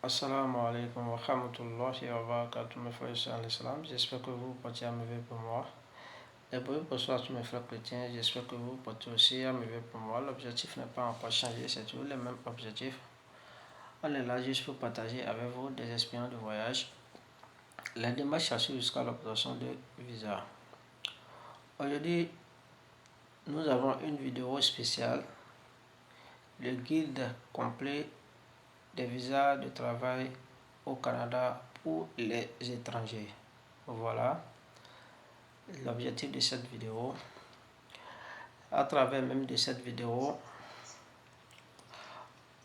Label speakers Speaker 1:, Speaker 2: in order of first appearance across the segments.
Speaker 1: Assalamu alaikum wa rahmatullahi wa barakatuh, mes frères et sœurs en l'islam. J'espère que vous portez à merveille pour moi. Et bonsoir tous mes frères chrétiens. J'espère que vous portez aussi à merveille pour moi. L'objectif n'est pas encore changé, c'est toujours le même objectif. On est là juste pour partager avec vous des expériences de voyage, les démarches à suivre jusqu'à l'obtention de visa. Aujourd'hui, nous avons une vidéo spéciale, le guide complet des visas de travail au Canada pour les étrangers. Voilà l'objectif de cette vidéo. À travers même de cette vidéo,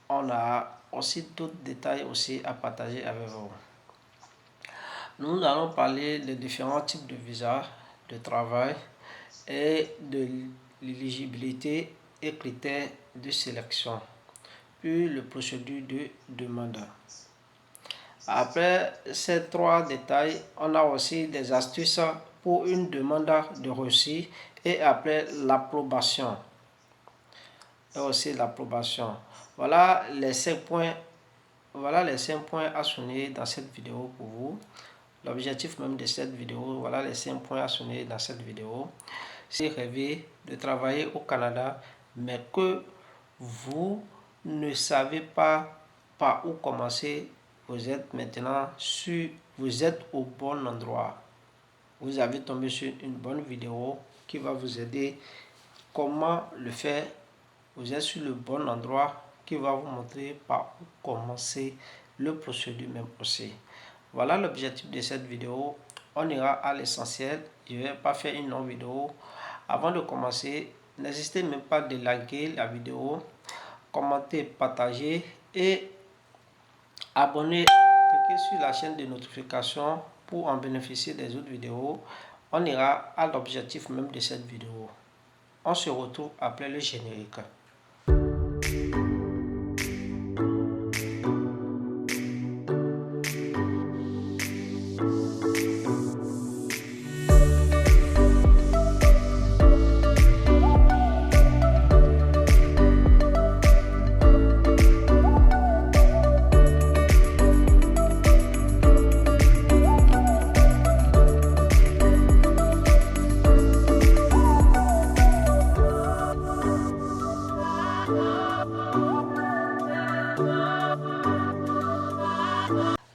Speaker 1: on a aussi d'autres détails aussi à partager avec vous. Nous allons parler des différents types de visas de travail et de l'éligibilité et critères de sélection, puis le procédure de demande. Après ces trois détails, on a aussi des astuces pour une demande de reçu et après l'approbation. Et aussi l'approbation. Voilà les 5 points. Voilà les 5 points à sonner dans cette vidéo pour vous. L'objectif même de cette vidéo, voilà les 5 points à sonner dans cette vidéo. C'est rêver de travailler au Canada, mais que vous ne savez pas par où commencer. Vous êtes maintenant vous êtes au bon endroit. Vous avez tombé sur une bonne vidéo qui va vous aider comment le faire. Vous êtes sur le bon endroit qui va vous montrer par où commencer le procédure même aussi. Voilà l'objectif de cette vidéo. On ira à l'essentiel. Je ne vais pas faire une longue vidéo. Avant de commencer, n'hésitez même pas de liker la vidéo, commenter, partager et abonner, cliquez sur la chaîne de notification pour en bénéficier des autres vidéos. On ira à l'objectif même de cette vidéo. On se retrouve après le générique.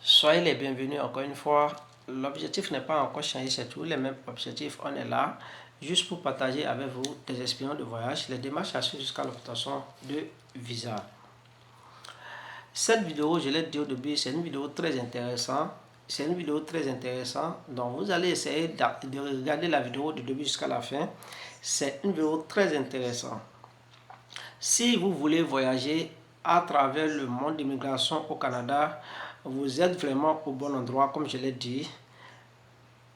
Speaker 1: Soyez les bienvenus encore une fois. L'objectif n'est pas encore changé, c'est toujours les mêmes objectifs. On est là juste pour partager avec vous des expériences de voyage, les démarches à suivre jusqu'à l'obtention de visa. Cette vidéo, je l'ai dit au début, c'est une vidéo très intéressante. C'est une vidéo très intéressante. Donc vous allez essayer de regarder la vidéo du début jusqu'à la fin. C'est une vidéo très intéressante. Si vous voulez voyager à travers le monde d'immigration au Canada, vous êtes vraiment au bon endroit, comme je l'ai dit.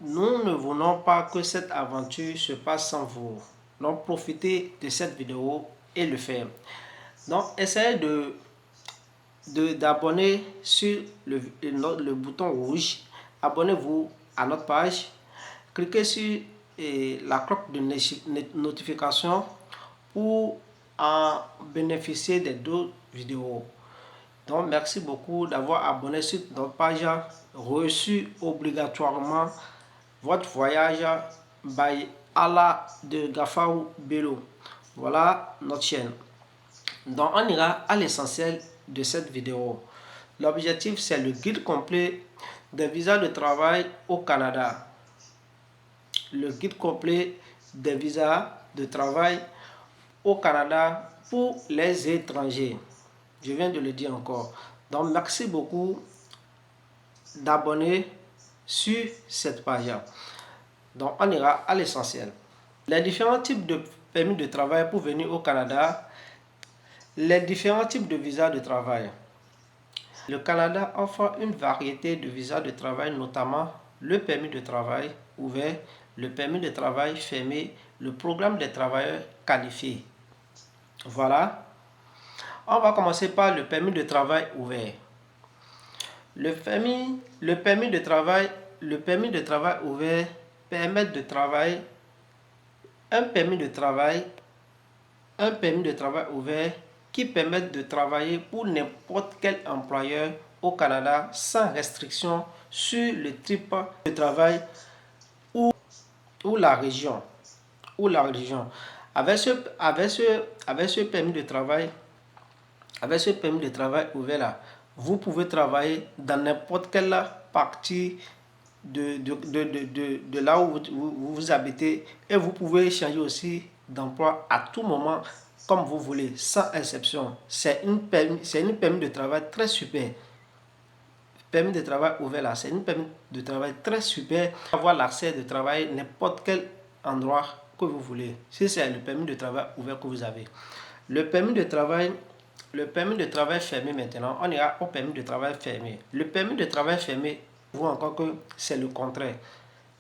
Speaker 1: Nous ne voulons pas que cette aventure se passe sans vous. Donc profitez de cette vidéo et le faire. Donc essayez d'abonner sur le bouton rouge. Abonnez-vous à notre page. Cliquez sur la cloche de notification pour en bénéficier des d'autres vidéos. Donc merci beaucoup d'avoir abonné sur notre page. Reçu obligatoirement votre voyage by Allah de Gafaou Bello. Voilà notre chaîne. Donc on ira à l'essentiel de cette vidéo. L'objectif c'est le guide complet des visas de travail au Canada. Le guide complet des visas de travail au Canada pour les étrangers. Je viens de le dire encore. Donc merci beaucoup d'abonner sur cette page. Donc on ira à l'essentiel. Les différents types de permis de travail pour venir au Canada. Les différents types de visas de travail. Le Canada offre une variété de visas de travail, notamment le permis de travail ouvert, le permis de travail fermé, le programme des travailleurs qualifiés. Voilà. On va commencer par le permis de travail ouvert. Le permis de travail ouvert permet de travailler. Un permis de travail ouvert qui permet de travailler pour n'importe quel employeur au Canada sans restriction sur le type de travail ou la région. Avec ce permis de travail, ouvert là, vous pouvez travailler dans n'importe quelle partie de là où vous habitez, et vous pouvez changer aussi d'emploi à tout moment comme vous voulez, sans exception. C'est une permis de travail très super. Permis de travail ouvert là, c'est une permis de travail très super. Avoir l'accès de travail n'importe quel endroit que vous voulez. Si c'est le permis de travail ouvert que vous avez. Le permis de travail fermé maintenant, on ira au permis de travail fermé. Le permis de travail fermé, vous encore que c'est le contraire.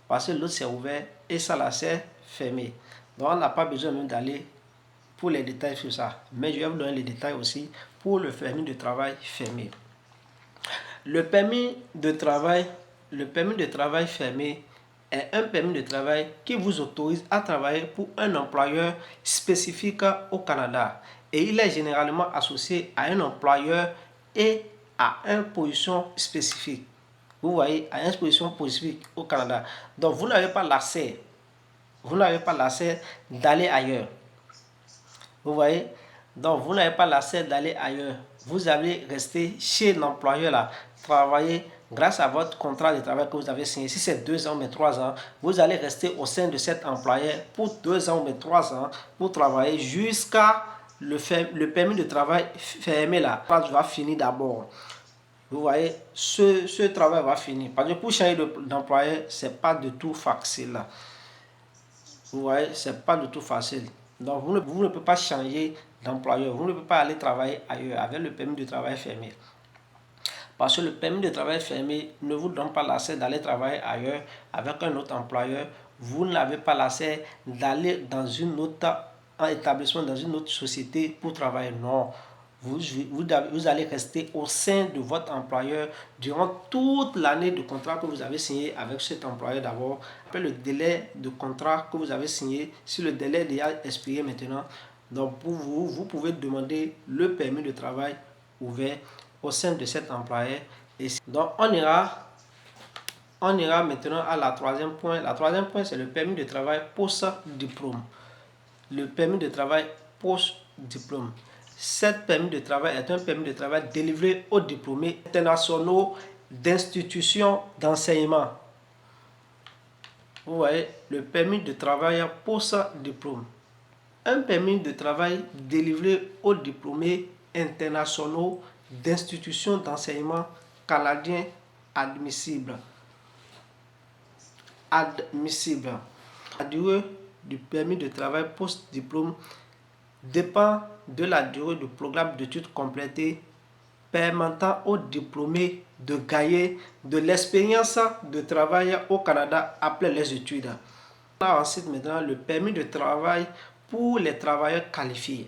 Speaker 1: Parce que l'autre c'est ouvert et ça là c'est fermé. Donc on n'a pas besoin même d'aller pour les détails sur ça. Mais je vais vous donner les détails aussi pour le permis de travail fermé. Le permis de travail fermé est un permis de travail qui vous autorise à travailler pour un employeur spécifique au Canada. Et il est généralement associé à un employeur et à une position spécifique. Vous voyez, à une position spécifique au Canada. Donc, vous n'avez pas l'accès d'aller ailleurs. Vous voyez? Donc, vous n'avez pas l'accès d'aller ailleurs. Vous allez rester chez l'employeur là, travailler grâce à votre contrat de travail que vous avez signé. Si c'est 2 ans, mais 3 ans, vous allez rester au sein de cet employeur pour 2 ans, mais 3 ans, pour travailler jusqu'à le permis de travail fermé là. Ça va finir d'abord. Vous voyez, ce travail va finir. Parce que pour changer d'employeur, c'est pas du tout facile là. Vous voyez, c'est pas du tout facile. Donc, vous ne pouvez pas changer d'employeur. Vous ne pouvez pas aller travailler ailleurs avec le permis de travail fermé. Parce que le permis de travail fermé ne vous donne pas l'accès d'aller travailler ailleurs avec un autre employeur. Vous n'avez pas l'accès d'aller dans un établissement, dans une autre société pour travailler. Non. Vous allez rester au sein de votre employeur durant toute l'année de contrat que vous avez signé avec cet employeur d'abord. Après le délai de contrat que vous avez signé, si le délai est déjà expiré maintenant, donc pour vous pouvez demander le permis de travail ouvert au sein de cet employeur. Et donc on ira maintenant à la troisième point. La troisième point, c'est le permis de travail post-diplôme. Le permis de travail post-diplôme. Cet permis de travail est un permis de travail délivré aux diplômés internationaux d'institutions d'enseignement. Vous voyez, le permis de travail post-diplôme. Un permis de travail délivré aux diplômés internationaux d'institutions d'enseignement canadiens admissibles. La durée du permis de travail post-diplôme dépend de la durée du programme d'études complété permettant aux diplômés de gagner de l'expérience de travail au Canada après les études. On a ensuite maintenant le permis de travail pour les travailleurs qualifiés.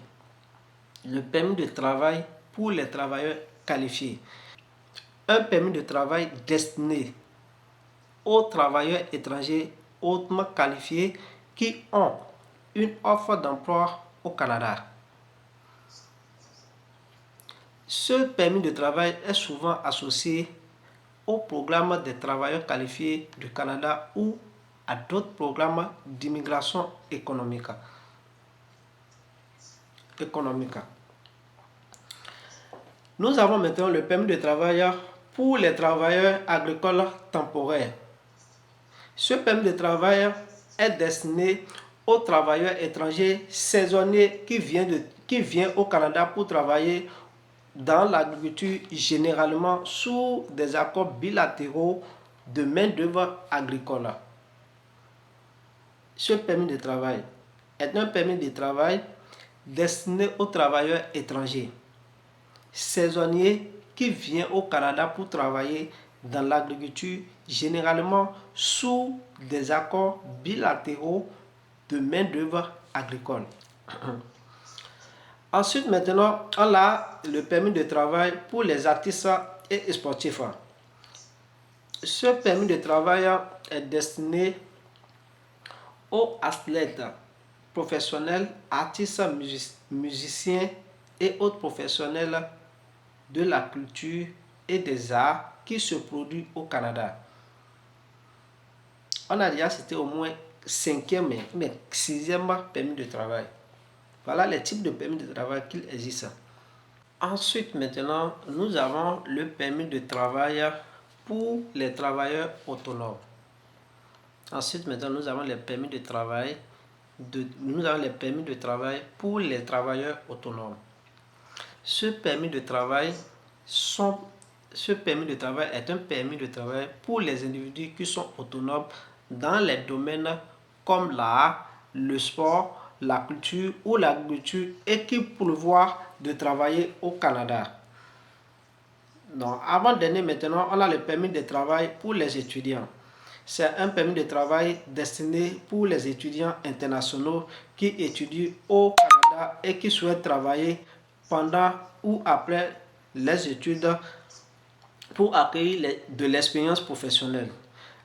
Speaker 1: Le permis de travail pour les travailleurs qualifiés. Un permis de travail destiné aux travailleurs étrangers hautement qualifiés qui ont une offre d'emploi au Canada. Ce permis de travail est souvent associé au programme des travailleurs qualifiés du Canada ou à d'autres programmes d'immigration économique. Nous avons maintenant le permis de travail pour les travailleurs agricoles temporaires. Ce permis de travail est destiné aux travailleurs étrangers saisonniers qui viennent au Canada pour travailler dans l'agriculture, généralement sous des accords bilatéraux de main-d'œuvre agricole. Ce permis de travail est un permis de travail destiné aux travailleurs étrangers saisonniers qui viennent au Canada pour travailler dans l'agriculture, généralement sous des accords bilatéraux de main-d'œuvre agricole. Ensuite, maintenant, on a le permis de travail pour les artistes et sportifs. Ce permis de travail est destiné aux athlètes professionnels, artistes, musiciens et autres professionnels de la culture et des arts qui se produit au Canada. On a déjà cité au moins 5e mais 6e permis de travail. Voilà les types de permis de travail qu'il existe. Ensuite, maintenant, nous avons le permis de travail pour les travailleurs autonomes. Ensuite, maintenant, nous avons les permis de travail pour les travailleurs autonomes. Ce permis de travail est un permis de travail pour les individus qui sont autonomes dans les domaines comme l'art, le sport, la culture ou l'agriculture et qui prévoient de travailler au Canada. Donc, avant-dernier, maintenant, on a le permis de travail pour les étudiants. C'est un permis de travail destiné pour les étudiants internationaux qui étudient au Canada et qui souhaitent travailler pendant ou après les études pour acquérir de l'expérience professionnelle.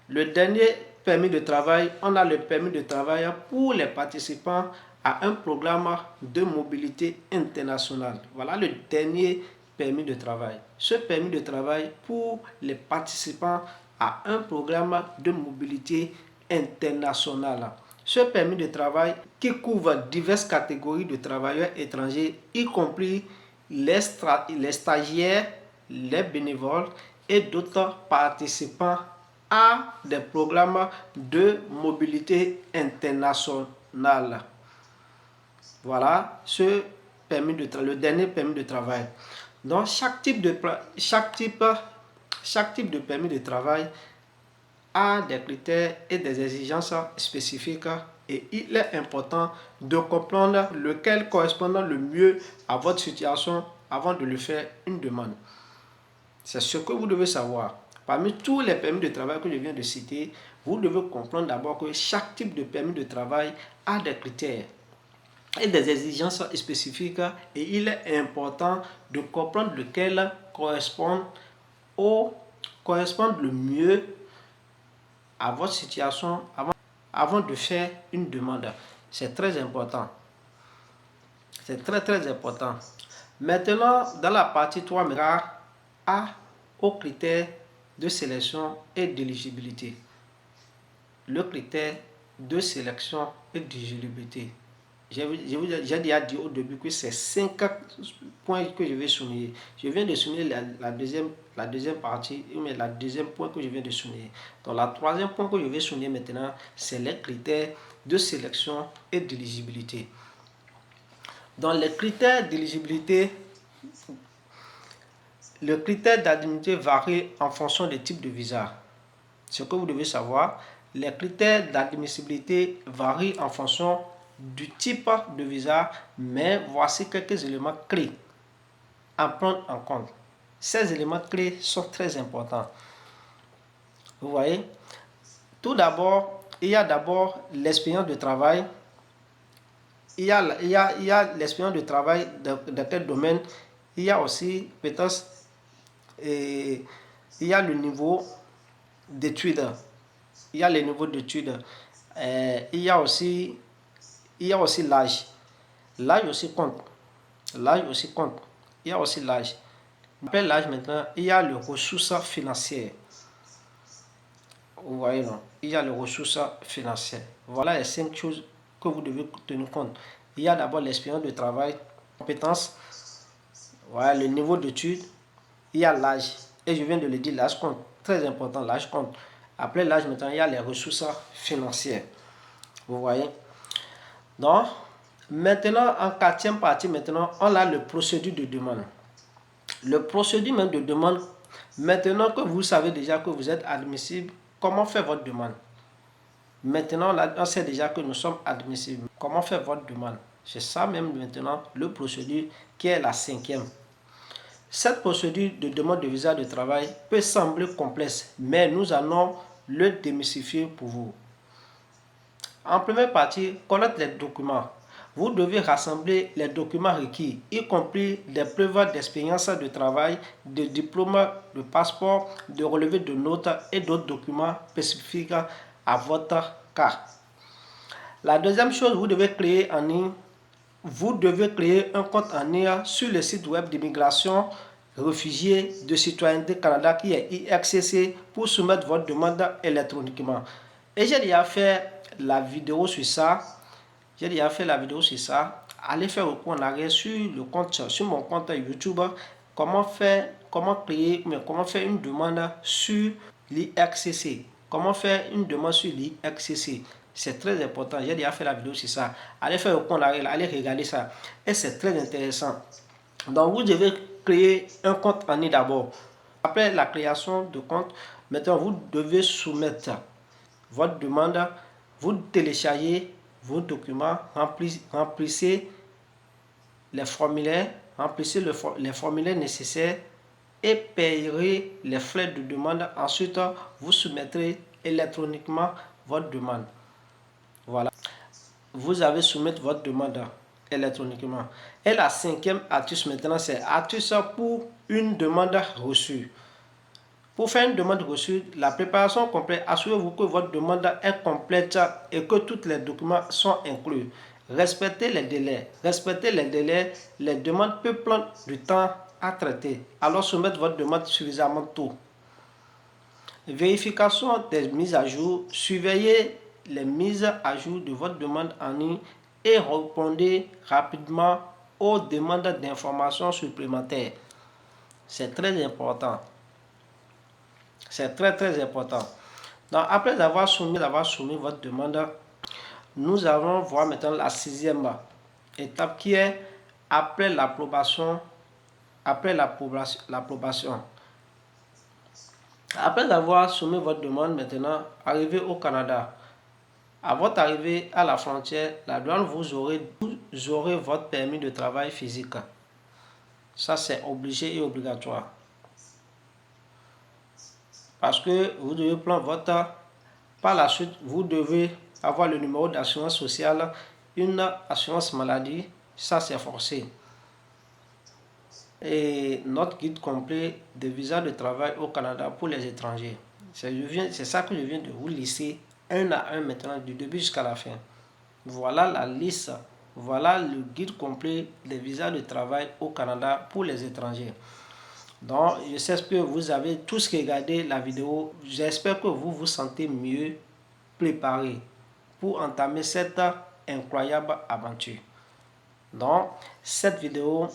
Speaker 1: Le dernier permis de travail, on a le permis de travail pour les participants à un programme de mobilité internationale. Voilà le dernier permis de travail. Ce permis de travail pour les participants à un programme de mobilité internationale. Ce permis de travail qui couvre diverses catégories de travailleurs étrangers, y compris les stagiaires, les bénévoles et d'autres participants à des programmes de mobilité internationale. Voilà le dernier permis de travail. Donc chaque type de permis de travail a des critères et des exigences spécifiques et il est important de comprendre lequel correspond le mieux à votre situation avant de le faire une demande. C'est ce que vous devez savoir. Parmi tous les permis de travail que je viens de citer, vous devez comprendre d'abord que chaque type de permis de travail a des critères et des exigences spécifiques et il est important de comprendre lequel correspond le mieux à votre situation avant de faire une demande. C'est très important. C'est très très important. Maintenant, dans la partie 3, aux critères de sélection et d'éligibilité. Le critère de sélection et d'éligibilité. J'ai déjà dit au début que c'est 5 points que je vais souligner. Je viens de souligner la deuxième partie, mais la deuxième point que je viens de souligner. Donc, la troisième point que je vais souligner maintenant, c'est les critères de sélection et d'éligibilité. Dans les critères d'éligibilité, le critère d'admissibilité varie en fonction des types de visa. Ce que vous devez savoir, les critères d'admissibilité varient en fonction du type de visa, mais voici quelques éléments clés à prendre en compte. Ces éléments clés sont très importants. Vous voyez, tout d'abord, il y a d'abord l'expérience de travail. Il y a l'expérience de travail dans quel domaine. Il y a aussi peut-être il y a le niveau d'études. Il y a les niveaux d'études. Il y a aussi l'âge. L'âge aussi compte. L'âge aussi compte. Il y a aussi l'âge. Après l'âge maintenant, il y a les ressources financières. Vous voyez, non? Il y a les ressources financières. Voilà les 5 choses que vous devez tenir compte. Il y a d'abord l'expérience de travail, compétences, voilà, le niveau d'études, il y a l'âge. Et je viens de le dire, l'âge compte. Très important, l'âge compte. Après l'âge, maintenant, il y a les ressources financières. Vous voyez? Donc, maintenant, en 4e partie, maintenant, on a le procédure de demande. Le procédure même de demande, maintenant que vous savez déjà que vous êtes admissible, comment faire votre demande? Maintenant, on sait déjà que nous sommes admissibles. Comment faire votre demande? C'est ça même maintenant le procédure qui est la 5e. Cette procédure de demande de visa de travail peut sembler complexe, mais nous allons le démystifier pour vous. En première partie, connaître les documents. Vous devez rassembler les documents requis, y compris des preuves d'expérience de travail, de diplôme, de passeport, de relevé de notes et d'autres documents spécifiques à votre cas. La deuxième chose, vous devez créer un compte en ligne sur le site web d'immigration réfugié de citoyenneté Canada qui est IRCC pour soumettre votre demande électroniquement. Et j'ai déjà fait la vidéo sur ça. Allez faire un coup en arrière sur mon compte YouTube. Comment faire une demande sur l'IRCC. Comment faire une demande sur l'IRCC. C'est très important. J'ai déjà fait la vidéo sur ça. Allez faire un coup en arrière. Allez regarder ça. Et c'est très intéressant. Donc, vous devez créer un compte en ligne d'abord. Après la création de compte, maintenant, vous devez soumettre votre demande. Vous téléchargez vos documents, remplissez les formulaires, les formulaires nécessaires et payerez les frais de demande. Ensuite, vous soumettrez électroniquement votre demande. Voilà. Vous avez soumettre votre demande électroniquement. Et la cinquième astuce maintenant, c'est astuce pour une demande reçue. Pour faire une demande reçue, la préparation complète, assurez-vous que votre demande est complète et que tous les documents sont inclus. Respectez les délais. Les demandes peuvent prendre du temps à traiter. Alors soumettez votre demande suffisamment tôt. Vérification des mises à jour. Surveillez les mises à jour de votre demande en ligne et répondez rapidement aux demandes d'informations supplémentaires. C'est très important. C'est très important. Donc, après avoir soumis votre demande, nous allons voir maintenant la sixième étape qui est après l'approbation. Après avoir soumis votre demande, maintenant, arrivez au Canada. À votre arrivée à la frontière, la douane vous aurez votre permis de travail physique. Ça, c'est obligé et obligatoire. Parce que vous devez prendre votre... Par la suite, vous devez avoir le numéro d'assurance sociale, une assurance maladie. Ça, c'est forcé. Et notre guide complet de visa de travail au Canada pour les étrangers. C'est ça que je viens de vous lister un à un maintenant, du début jusqu'à la fin. Voilà la liste. Voilà le guide complet des visas de travail au Canada pour les étrangers. Donc, je sais que vous avez tous regardé la vidéo. J'espère que vous vous sentez mieux préparé pour entamer cette incroyable aventure. Donc, cette vidéo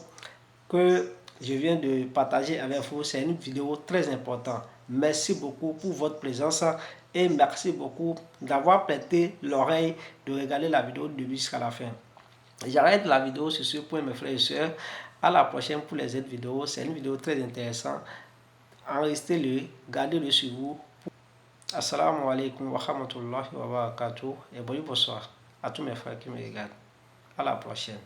Speaker 1: que je viens de partager avec vous, c'est une vidéo très importante. Merci beaucoup pour votre présence et merci beaucoup d'avoir prêté l'oreille de regarder la vidéo du début jusqu'à la fin. J'arrête la vidéo sur ce point, mes frères et sœurs. À la prochaine pour les autres vidéos. C'est une vidéo très intéressante. Enregistrez-le, gardez-le sur vous. Assalamu alaikum wa rahmatullahi wa barakatuh. Et bonjour, bonsoir à tous mes frères qui me regardent. À la prochaine.